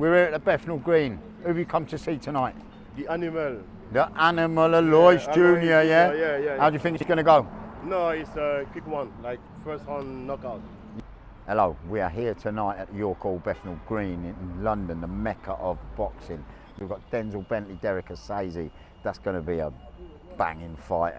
We're here at the Bethnal Green. Who have you come to see tonight? The animal. The Animal Alois Jr., yeah? Yeah. How do you think it's going to go? No, it's a quick one, like first round knockout. Hello, we are here tonight at the York Hall Bethnal Green in London, the mecca of boxing. We've got Denzel Bentley, Derrick Osaze. That's going to be a banging fight.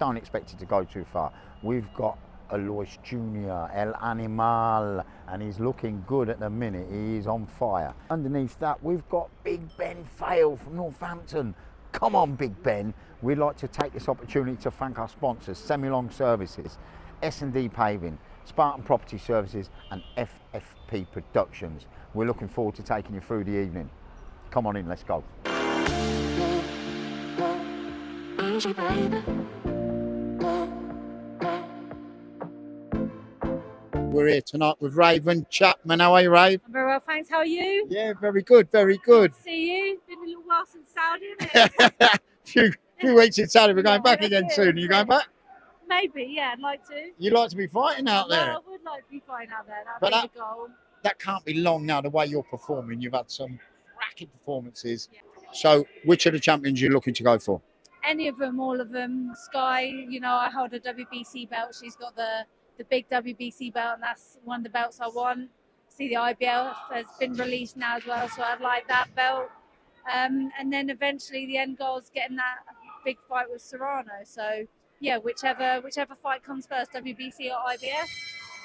Don't expect it to go too far. We've got Alois Jr., El Animal, and he's looking good at the minute. He's on fire. Underneath that, we've got Big Ben Fail from Northampton. Come on, Big Ben. We'd like to take this opportunity to thank our sponsors, Semi-Long Services, S&D Paving, Spartan Property Services, and FFP Productions. We're looking forward to taking you through the evening. Come on in, let's go. We're here tonight with Raven Chapman. How are you, Raven? I'm very well, thanks. How are you? Yeah, very good, very good. Good to see you. Been a little while since Saudi, isn't it? few weeks in Saudi. We're going back again soon. Are you going back? Maybe, yeah, I'd like to. You like to be fighting out there? Well, I would like to be fighting out there. But That'd be the goal. That can't be long now, the way you're performing. You've had some cracking performances. Yeah. So, which of the champions are you looking to go for? Any of them, all of them. Skye, you know, I hold a WBC belt. She's got the big WBC belt, and that's one of the belts I want. See, the IBL has been released now as well, so I'd like that belt. And then eventually the end goal is getting that big fight with Serrano. So, yeah, whichever fight comes first, WBC or IBF,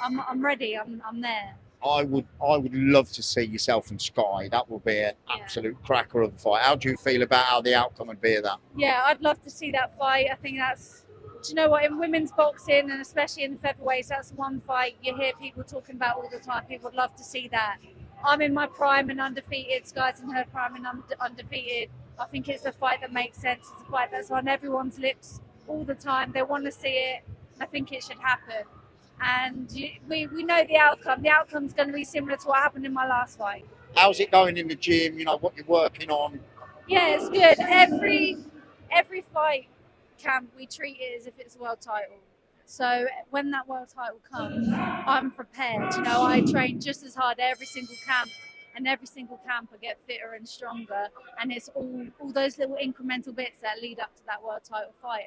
I'm ready. I'm there. I would love to see yourself and Skye. That would be an absolute cracker of a fight. How do you feel about how the outcome would be of that? Yeah, I'd love to see that fight. I think that's, do you know what, in women's boxing and especially in the featherweights, that's one fight you hear people talking about all the time. People would love to see that. I'm in my prime and undefeated. Skye's in her prime and undefeated. I think it's a fight that makes sense. It's a fight that's on everyone's lips all the time. They want to see it. I think it should happen. And we know the outcome. The outcome's going to be similar to what happened in my last fight. How's it going in the gym? You know, what you're working on? Yeah, it's good. Every fight camp, we treat it as if it's a world title. So when that world title comes, I'm prepared. You know, I train just as hard every single camp, and every single camp I get fitter and stronger. And it's all those little incremental bits that lead up to that world title fight.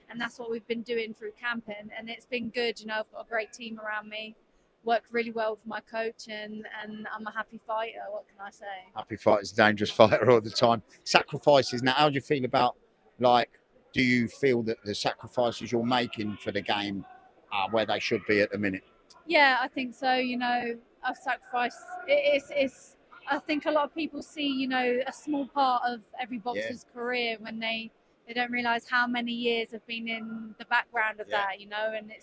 And that's what we've been doing through camping, and it's been good. You know, I've got a great team around me, work really well with my coach, and I'm a happy fighter. What can I say? Happy fighter's a dangerous fighter all the time. Sacrifices. Now, how do you feel about, like, do you feel that the sacrifices you're making for the game are where they should be at the minute? Yeah, I think so. You know, I've sacrificed. It's. I think a lot of people see, you know, a small part of every boxer's career when they don't realise how many years have been in the background of that, you know, and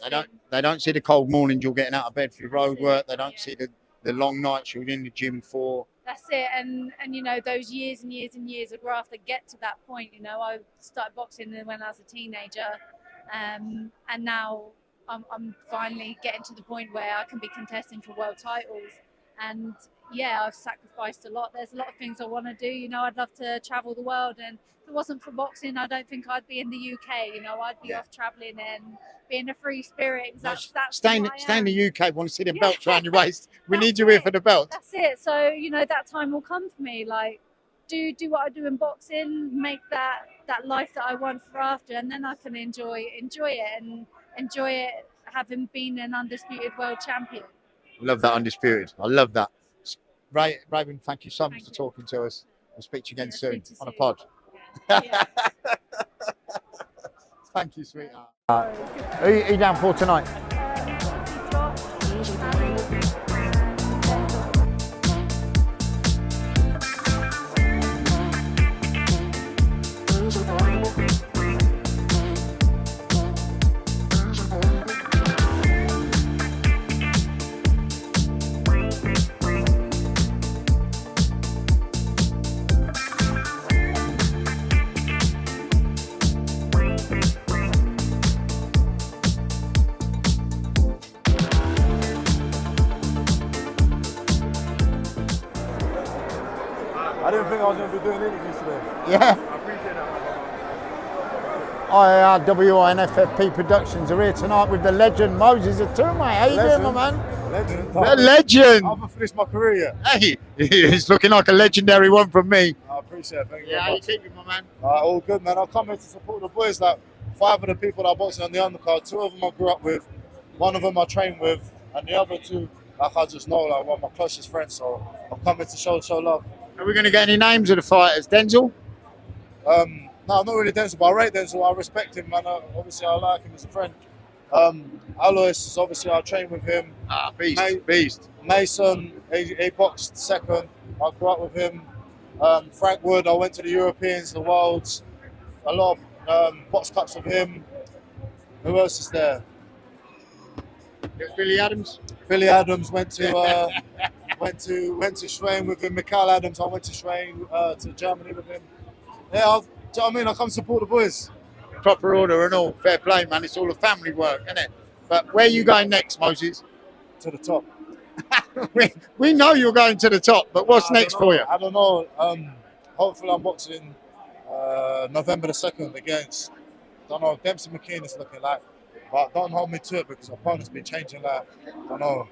they don't see the cold mornings you're getting out of bed for your road work. They don't see the long nights you're in the gym for. That's it, and you know, those years and years and years of graft to get to that point. You know, I started boxing when I was a teenager, and now I'm finally getting to the point where I can be contesting for world titles. And yeah, I've sacrificed a lot. There's a lot of things I want to do. You know, I'd love to travel the world, and if it wasn't for boxing, I don't think I'd be in the UK. You know, I'd be off travelling and being a free spirit. That's stay in the UK. Want to see the belts around your waist? We need you here for the belt. That's it. So you know, that time will come for me. Like, do what I do in boxing, make that life that I want for after, and then I can enjoy it having been an undisputed world champion. Love that undisputed. I love that. Raven, thank you so much for talking to us. We'll speak to you again soon on a pod. Yeah. Thank you, sweetheart. Who are you down for tonight? I didn't think I was going to be doing interviews today. Yeah. I appreciate that. IRWI and FFP Productions are here tonight with the legend Moses Itauma. How you doing, my man? Legend. A legend. I haven't finished my career yet. Hey, it's looking like a legendary one from me. I appreciate it. Thank you Yeah, how very you much. keeping, my man? All good, man. I come here to support the boys. Like 5 of the people that are boxing on the undercard, 2 of them I grew up with, 1 of them I trained with, and the other 2, like I just know, like one of my closest friends. So I'm coming to show love. Are we going to get any names of the fighters? Denzel? No, I'm not really Denzel, but I rate Denzel. I respect him, man. Obviously, I like him as a friend. Alois is obviously I trained with him. Beast. Mason, he boxed second. I grew up with him. Frank Wood, I went to the Europeans, the Worlds, a lot of box cups with him. Who else is there? Billy Adams? Billy Adams went to Schwein with him. Mikhail Adams, I went to Schwein to Germany with him. Yeah, do you know what I mean? I come support the boys. Proper order and all. Fair play, man. It's all a family work, isn't it? But where are you going next, Moses? To the top. we know you're going to the top, but what's next for you? I don't know. Hopefully I'm boxing November the 2nd against, don't know, Dempsey McKean is looking like. But don't hold me to it because opponents been changing like, don't know,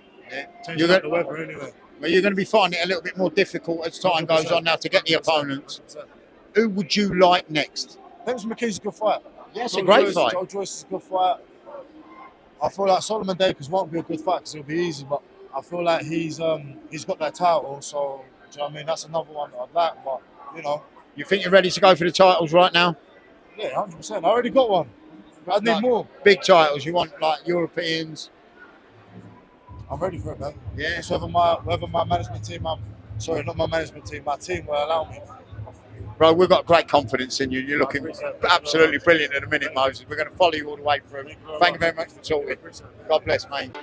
changing the weather anyway. Well, you're going to be finding it a little bit more difficult as time goes on now to get the opponents. 100%. Who would you like next? Dempsey McKean's a good fight. Yeah, it's a great fight. Joe Joyce is a good fight. I feel like Solomon Davis won't be a good fight because it'll be easy, but I feel like he's got that title, so do you know what I mean? That's another one that I'd like, but you know. You think you're ready to go for the titles right now? Yeah, 100%. I already got one. But I need more. Big titles. You want like Europeans? I'm ready for it, man. Yeah. It's whether my management team, not my management team, my team will allow me. Bro, we've got great confidence in you. You're looking absolutely brilliant at the minute, Moses. We're going to follow you all the way through. Thank you very much for talking. God bless, mate.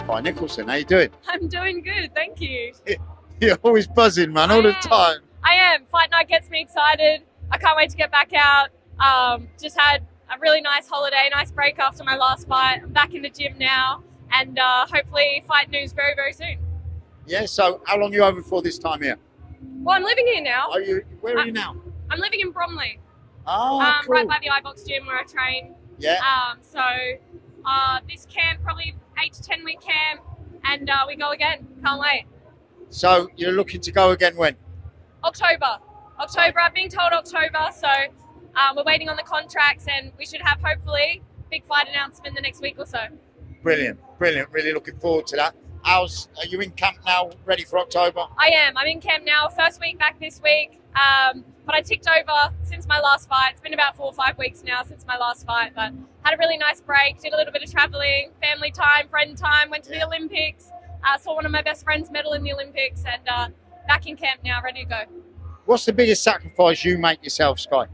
Hi, Nicholson. How you doing? I'm doing good, thank you. You're always buzzing, man, all the time. I am. Fight night gets me excited. I can't wait to get back out. Just had a really nice holiday, nice break after my last fight. I'm back in the gym now, and hopefully fight news very, very soon. Yeah, so how long are you over for this time here? Well, I'm living here now. Where are you now? I'm living in Bromley, Oh, cool. right by the iBox gym where I train. Yeah. So this camp, probably 8 to 10 week camp, and we go again. Can't wait. So you're looking to go again when? October. I've been told October, so we're waiting on the contracts, and we should have hopefully big fight announcement in the next week or so. Brilliant. Really looking forward to that. Are you in camp now, ready for October? I am. I'm in camp now. First week back this week, but I ticked over since my last fight. It's been about 4 or 5 weeks now since my last fight, but had a really nice break. Did a little bit of traveling, family time, friend time. Went to the Olympics. Saw one of my best friends medal in the Olympics, and back in camp now, ready to go. What's the biggest sacrifice you make yourself, Skye?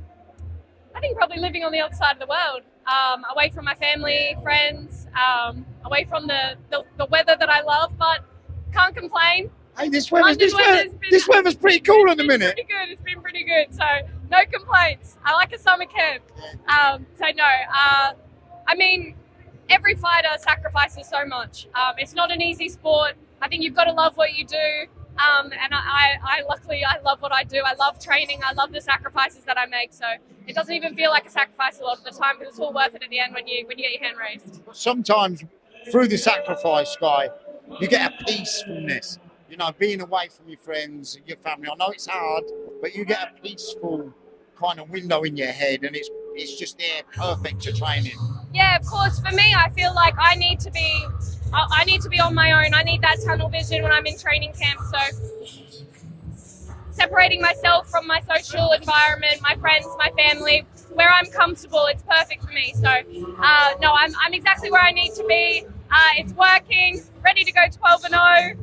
I think probably living on the other side of the world, away from my family, friends, away from the weather that I love, but can't complain. Hey, this weather's pretty cool in the minute. It's been pretty good, so no complaints. I like a summer camp. I mean, every fighter sacrifices so much. It's not an easy sport. I think you've got to love what you do. And I luckily love what I do. I love training. I love the sacrifices that I make. So it doesn't even feel like a sacrifice a lot of the time, because it's all worth it at the end when you get your hand raised. Sometimes through the sacrifice, Skye, you get a peacefulness. You know, being away from your friends, your family. I know it's hard, but you get a peaceful kind of window in your head, and it's just there, perfect to training. Yeah, of course. For me, I feel like I need to be on my own. I need that tunnel vision when I'm in training camp. So separating myself from my social environment, my friends, my family, where I'm comfortable, it's perfect for me. So no, I'm exactly where I need to be. It's working, ready to go 12-0.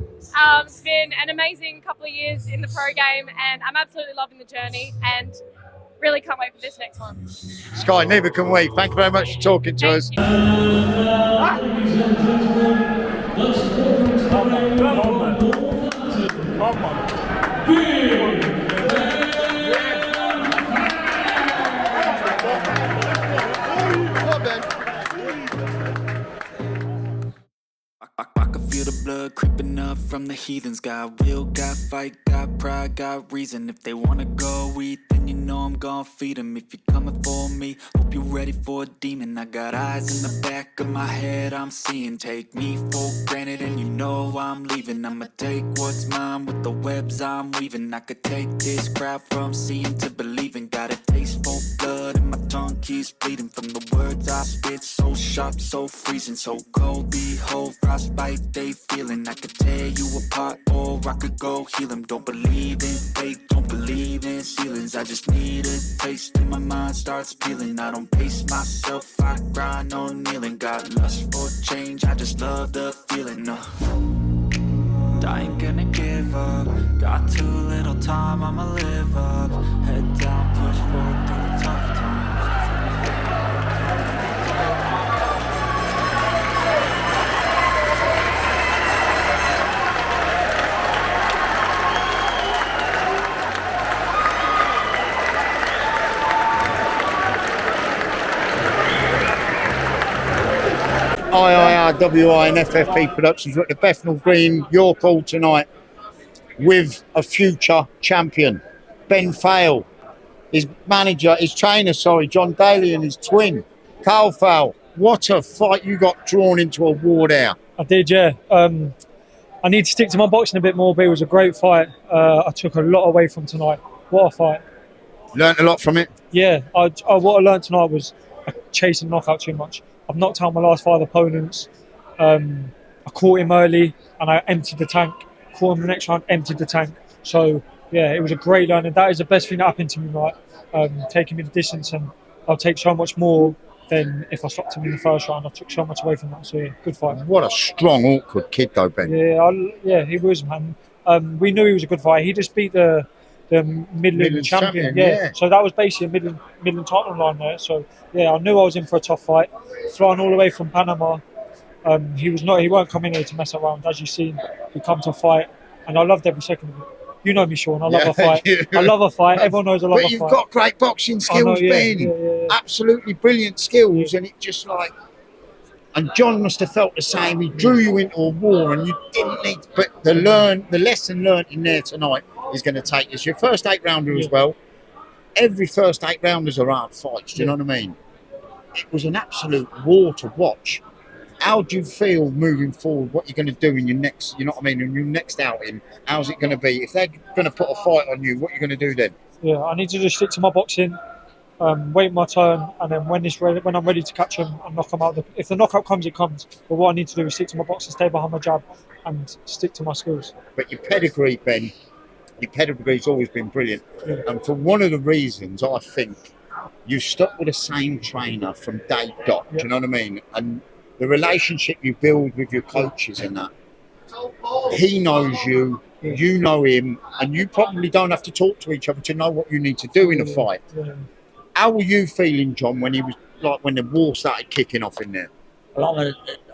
It's been an amazing couple of years in the pro game, and I'm absolutely loving the journey, and really can't wait for this next one. Skye, neither can we. Thank you very much for talking to us. I can feel the blood creeping up from the heathens. Got will, got fight, got pride, got reason. If they wanna go eat, then you know I'm gon' feed him. If you're coming for me, hope you're ready for a demon. I got eyes in the back of my head, I'm seeing. Take me for granted and you know I'm leaving. I'ma take what's mine with the webs I'm weaving. I could take this crowd from seeing to believing. Got a taste for blood and my tongue keeps bleeding. From the words I spit, so sharp, so freezing, so cold. Behold, frostbite they feeling. I could tear you apart or I could go heal them. Don't believe in fate, don't believe in ceilings. I just need a taste and my mind starts peeling. I don't pace myself, I grind on kneeling. Got lust for change, I just love the feeling. I ain't gonna give up. Got too little time, I'ma live up. Head down, push forward through the tough times. IIRWI and FFP Productions. We're at the Bethnal Green, York Hall tonight with a future champion, Ben Fale, his manager, his trainer, John Daly, and his twin, Carl Fale. What a fight you got drawn into a war there. I did, yeah. I need to stick to my boxing a bit more, but it was a great fight. I took a lot away from tonight. What a fight. Learned a lot from it? Yeah, what I learned tonight was chasing knockout too much. I've knocked out my last 5 opponents. I caught him early and I emptied the tank. Caught him the next round, emptied the tank. So, yeah, it was a great learning. That is the best thing that happened to me tonight, taking me the distance, and I'll take so much more than if I stopped him in the first round. I took so much away from that. So, yeah, good fight. What a strong, awkward kid, though, Ben. Yeah, he was, man. We knew he was a good fighter. He just beat the Midland champion. Yeah. So that was basically a Midland title line there. So, yeah, I knew I was in for a tough fight. Flying all the way from Panama. He weren't coming here to mess around. As you've seen, he come to fight, and I loved every second of it. You know me, Sean. I love a fight. I love a fight. Everyone knows I love a fight. But you've got great boxing skills, Ben. Yeah. Absolutely brilliant skills, and it just like. And John must have felt the same. He drew you into a war, and you didn't need. But the lesson learned in there tonight is going to take us. Your first 8-rounder as well. Every first 8-rounders are hard fights. Do you know what I mean? It was an absolute war to watch. How do you feel moving forward? What you're going to do in your next, in your next outing? How's it going to be? If they're going to put a fight on you, what are you going to do then? Yeah, I need to just stick to my boxing, wait my turn, and then when I'm ready to catch them, and knock them out. If the knockout comes, it comes. But what I need to do is stick to my boxing, stay behind my jab, and stick to my skills. But your pedigree, Ben, has always been brilliant. Yeah. And for one of the reasons, I think, you stuck with the same trainer from day dot. Yeah. Do you know what I mean? And the relationship you build with your coaches and that, he knows you, you know him, and you probably don't have to talk to each other to know what you need to do in a fight. Yeah. How were you feeling, John, when the war started kicking off in there? Well,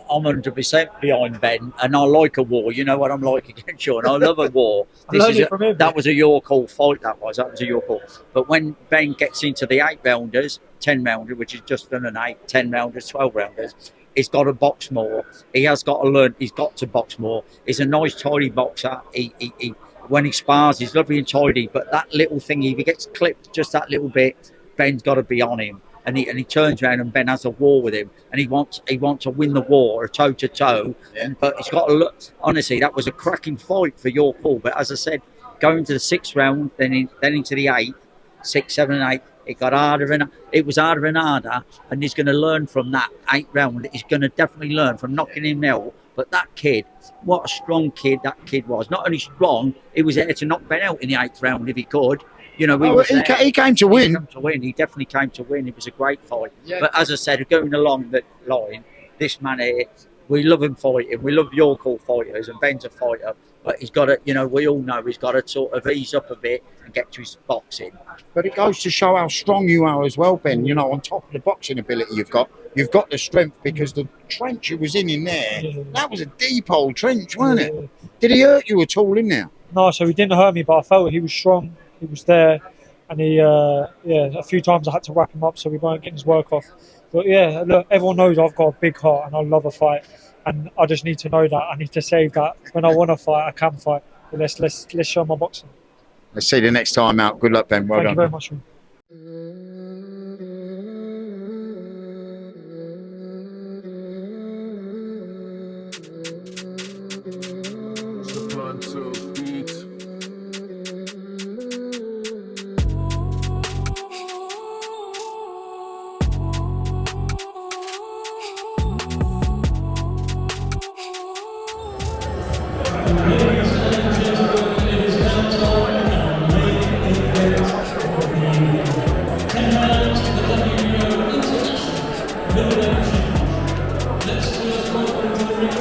I'm 100% behind Ben, and I like a war. You know what I'm like again, Sean. I love a war. That was a York Hall fight. That was a York Hall. But when Ben gets into the 8-rounders, 10-rounder, which is just done an 8, 10-rounders, 12-rounders, he's got to box more. He has got to learn. He's got to box more. He's a nice, tidy boxer. He when he spars, he's lovely and tidy. But that little thing, if he gets clipped just that little bit, Ben's got to be on him. And he turns around and Ben has a war with him, and he wants to win the war, a toe to toe. But he's got to look. Honestly, that was a cracking fight for York Hall. But as I said, going to the 6th round, then into the 8th, 6, 7, and 8. It got harder and harder, and he's going to learn from that 8th round. He's going to definitely learn from knocking him out. But that kid, what a strong kid that kid was. Not only strong, he was there to knock Ben out in the 8th round if he could. You know, he came to win. He definitely came to win. It was a great fight. Yeah. But as I said, going along the line, this man here, we love him fighting. We love York Hall fighters, and Ben's a fighter. But he's got to, we all know he's got to sort of ease up a bit and get to his boxing. But it goes to show how strong you are as well, Ben. On top of the boxing ability you've got the strength, because the trench you was in there, that was a deep old trench, wasn't it? Did he hurt you at all in there? No, so he didn't hurt me, but I felt he was strong. He was there, and he, a few times I had to wrap him up so we weren't getting his work off. But yeah, look, everyone knows I've got a big heart and I love a fight, and I just need to know that. I need to save that. When I want to fight, I can fight. But let's show my boxing. Let's see you the next time out. Good luck, Ben. Well done. Thank you very much.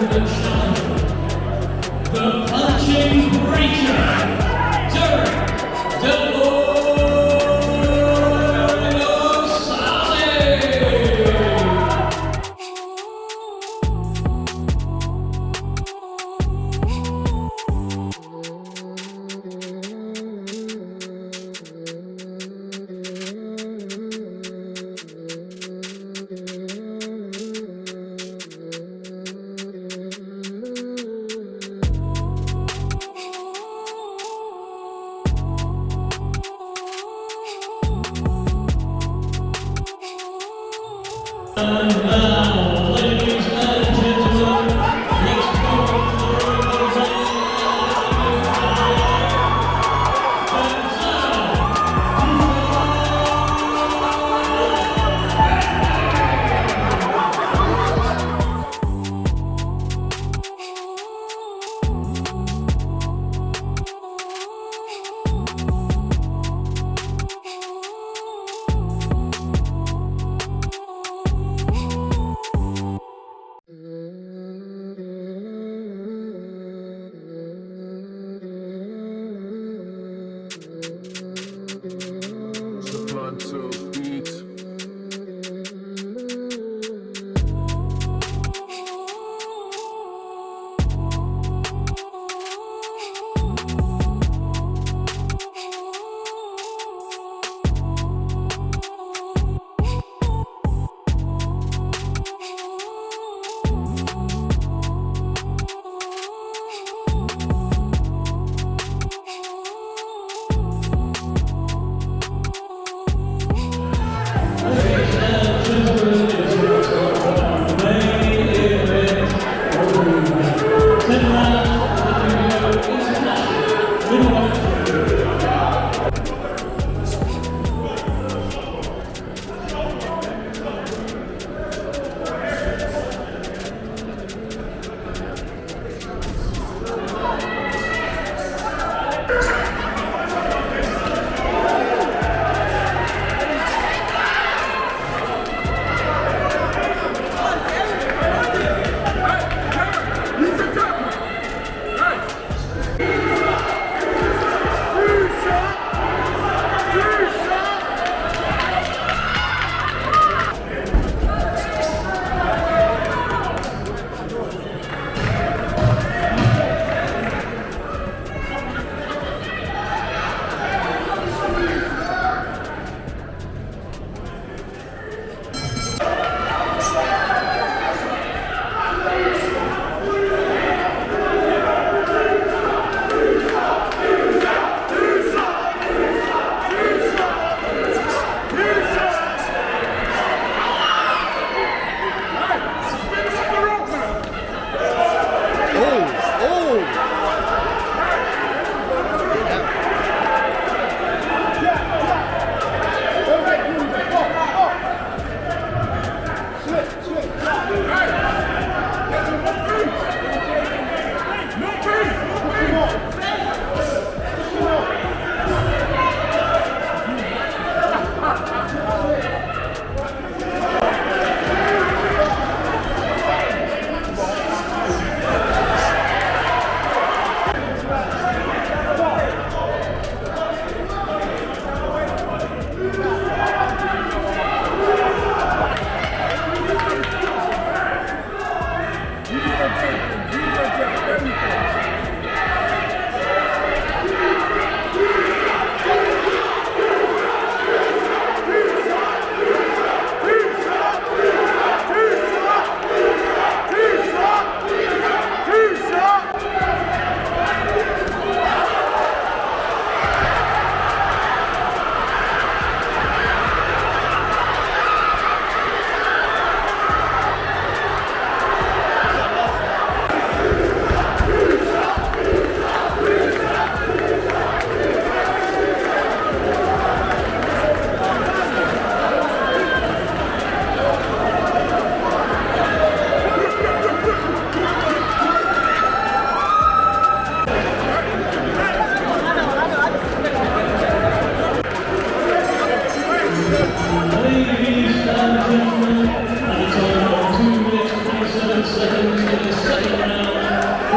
The punching breaker, Derrick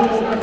York